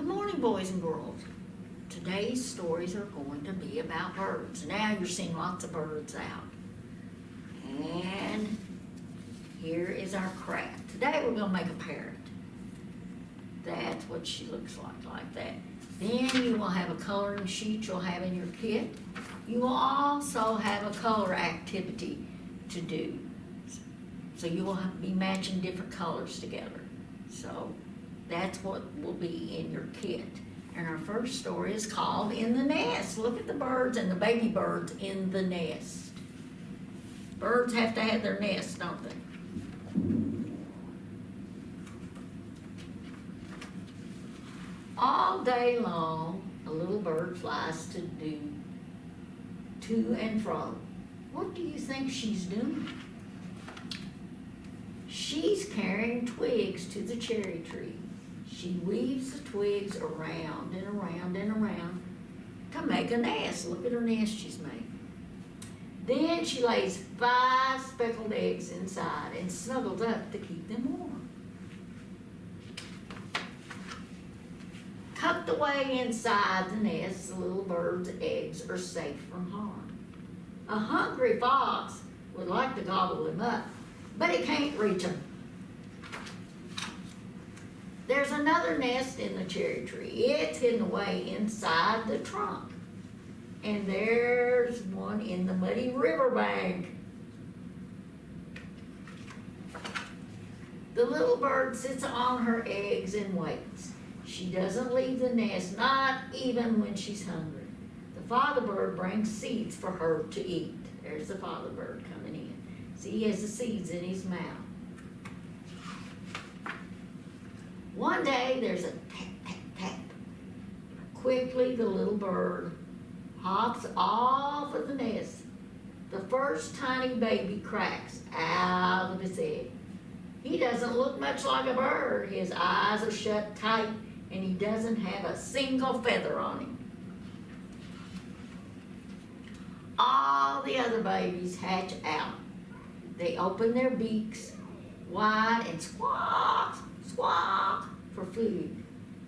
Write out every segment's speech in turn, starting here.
Good morning, boys and girls. Today's stories are going to be about birds. Now you're seeing lots of birds out. And here is our craft. Today we're going to make a parrot. That's what she looks like that. Then you will have a coloring sheet you'll have in your kit. You will also have a color activity to do. So you will be matching different colors together. So that's what will be in your kit. And our first story is called In the Nest. Look at the birds and the baby birds in the nest. Birds have to have their nest, don't they? All day long, a little bird flies to and fro. What do you think she's doing? She's carrying twigs to the cherry tree. She weaves the twigs around and around and around to make a nest. Look at her nest she's made. Then she lays 5 speckled eggs inside and snuggles up to keep them warm. Tucked away inside the nest, the little bird's eggs are safe from harm. A hungry fox would like to gobble them up, but he can't reach them. There's another nest in the cherry tree. It's hidden away inside the trunk. And there's one in the muddy riverbank. The little bird sits on her eggs and waits. She doesn't leave the nest, not even when she's hungry. The father bird brings seeds for her to eat. There's the father bird coming in. See, he has the seeds in his mouth. One day, there's a tap, tap, tap. Quickly, the little bird hops off of the nest. The first tiny baby cracks out of his egg. He doesn't look much like a bird. His eyes are shut tight, and he doesn't have a single feather on him. All the other babies hatch out. They open their beaks wide and squawk, squawk for food.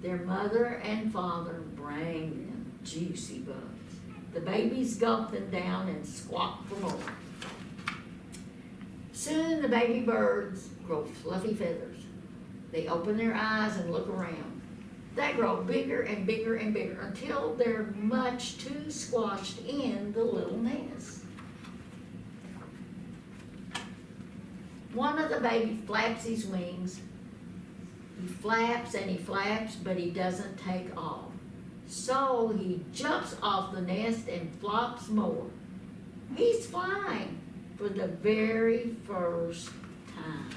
Their mother and father bring them juicy bugs. The babies gulp them down and squawk for more. Soon the baby birds grow fluffy feathers. They open their eyes and look around. They grow bigger and bigger and bigger until they're much too squashed in the little nest. One of the baby flaps his wings. He flaps and he flaps, but he doesn't take off. So he jumps off the nest and flops more. He's flying for the very first time.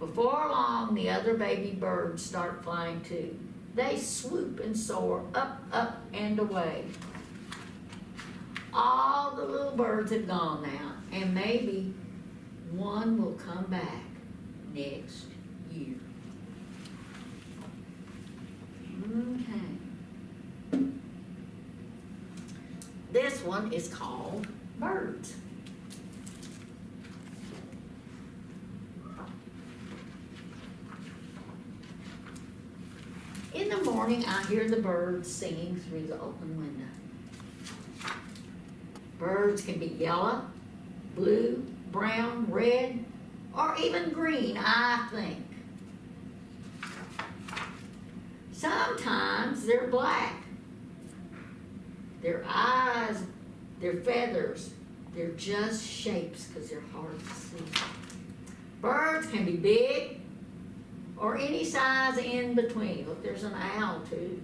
Before long, the other baby birds start flying too. They swoop and soar up, up, and away. All the little birds have gone now, and maybe one will come back next year. Okay. This one is called Birds. In the morning, I hear the birds singing through the open window. Birds can be yellow, blue, brown, red, or even green, I think. Sometimes they're black. Their eyes, their feathers, they're just shapes because they're hard to see. Birds can be big or any size in between. Look, there's an owl too.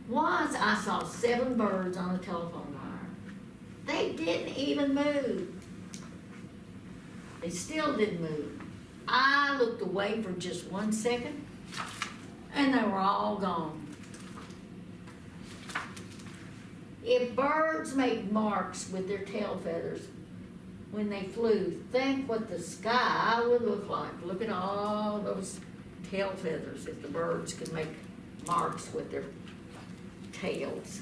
Once I saw 7 birds on a telephone wire. They didn't even move. They still didn't move. I looked away for just 1 second, and they were all gone. If birds make marks with their tail feathers when they flew, think what the sky would look like. Look at all those tail feathers if the birds could make marks with their tails.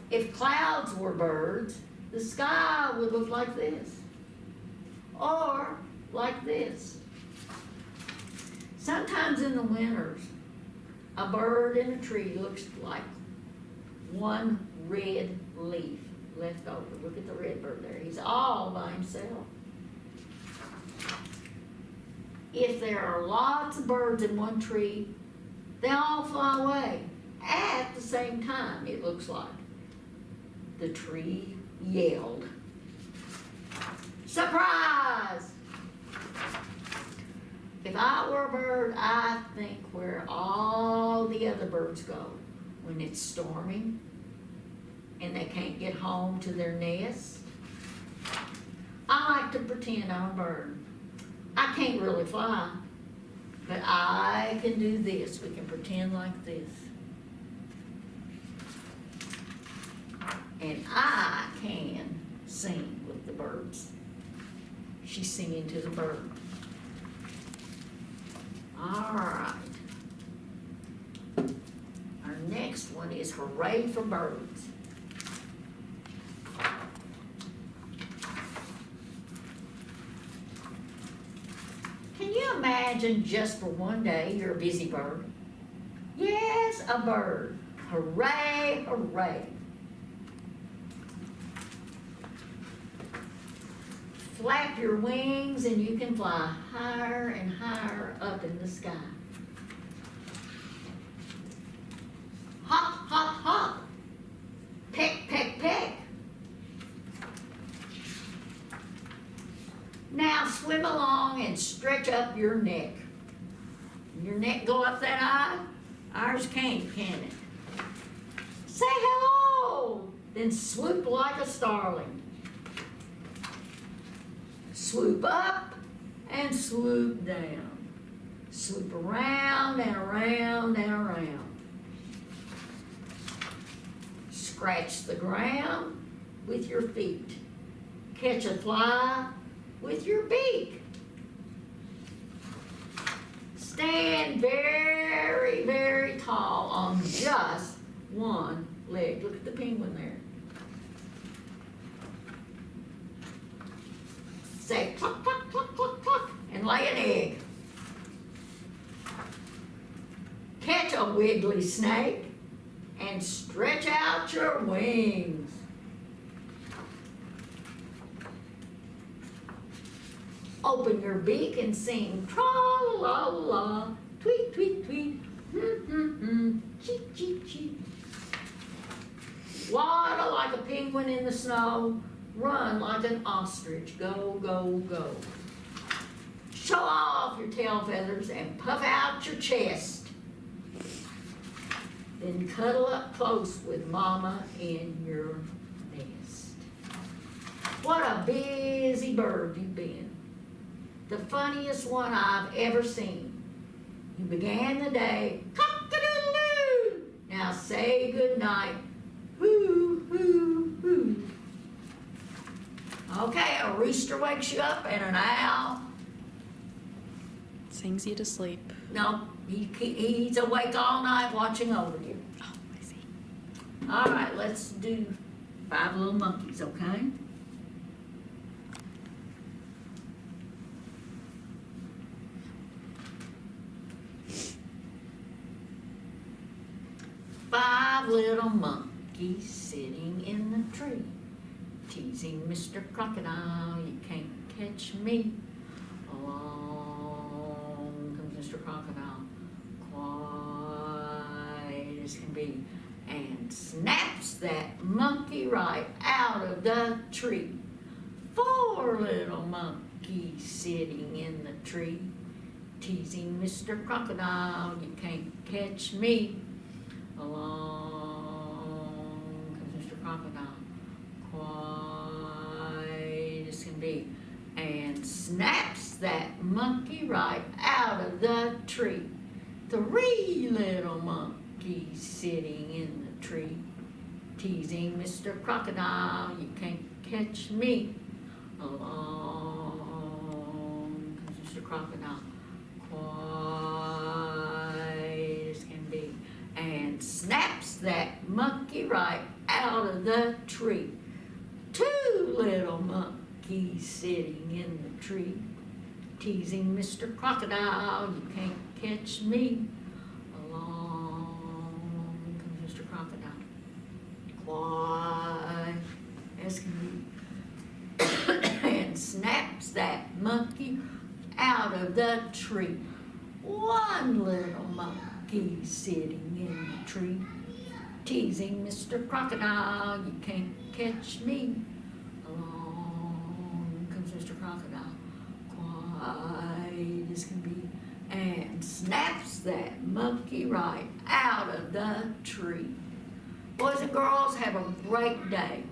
If clouds were birds, the sky would look like this, or like this. Sometimes in the winters, a bird in a tree looks like one red leaf left over. Look at the red bird there. He's all by himself. If there are lots of birds in one tree, they all fly away at the same time, it looks like. The tree yelled, "Surprise!" If I were a bird, I think where all the other birds go when it's storming and they can't get home to their nest. I like to pretend I'm a bird. I can't really fly, but I can do this. We can pretend like this. And I can sing with the birds. She's singing to the bird. All right. Our next one is Hooray for Birds. Can you imagine just for one day you're a busy bird? Yes, a bird. Hooray, hooray. Flap your wings and you can fly higher and higher up in the sky. Hop, hop, hop. Peck, peck, peck. Now swim along and stretch up your neck. Your neck go up that high? Ours can't, can it? Say hello, then swoop like a starling. Swoop up and swoop down. Swoop around and around and around. Scratch the ground with your feet. Catch a fly with your beak. Stand very, very tall on just one leg. Look at the penguin there. Say cluck, cluck, cluck, cluck, cluck, and lay an egg. Catch a wiggly snake and stretch out your wings. Open your beak and sing tra-la-la-la, tweet, tweet, tweet, cheep, cheep, cheep. Waddle like a penguin in the snow, run like an ostrich, go, go, go. Show off your tail feathers and puff out your chest. Then cuddle up close with Mama in your nest. What a busy bird you've been. The funniest one I've ever seen. You began the day, cock-a-doodle-doo. Now say good night, hoo, hoo, hoo. Okay, a rooster wakes you up and an owl sings you to sleep. No, he's awake all night watching over you. Oh, I see. All right, let's do 5 little monkeys, okay? Five little monkeys sitting in the tree, teasing Mr. Crocodile, you can't catch me. Along comes Mr. Crocodile, quiet as can be, and snaps that monkey right out of the tree. 4 little monkeys sitting in the tree, teasing Mr. Crocodile, you can't catch me. Along comes Mr. Crocodile, quiet as can be, and snaps that monkey right out of the tree. 3 little monkeys sitting in the tree, teasing Mr. Crocodile, you can't catch me. Along comes Mr. Crocodile, quiet as can be, and snaps that monkey right out of the tree. 2 little monkeys sitting in the tree, teasing Mr. Crocodile, you can't catch me. Along comes Mr. Crocodile, quiet as can be, and snaps that monkey out of the tree. One little monkey sitting in the tree, teasing Mr. Crocodile, you can't catch me. Along comes Mr. Crocodile, quiet as can be, and snaps that monkey right out of the tree. Boys and girls, have a great day.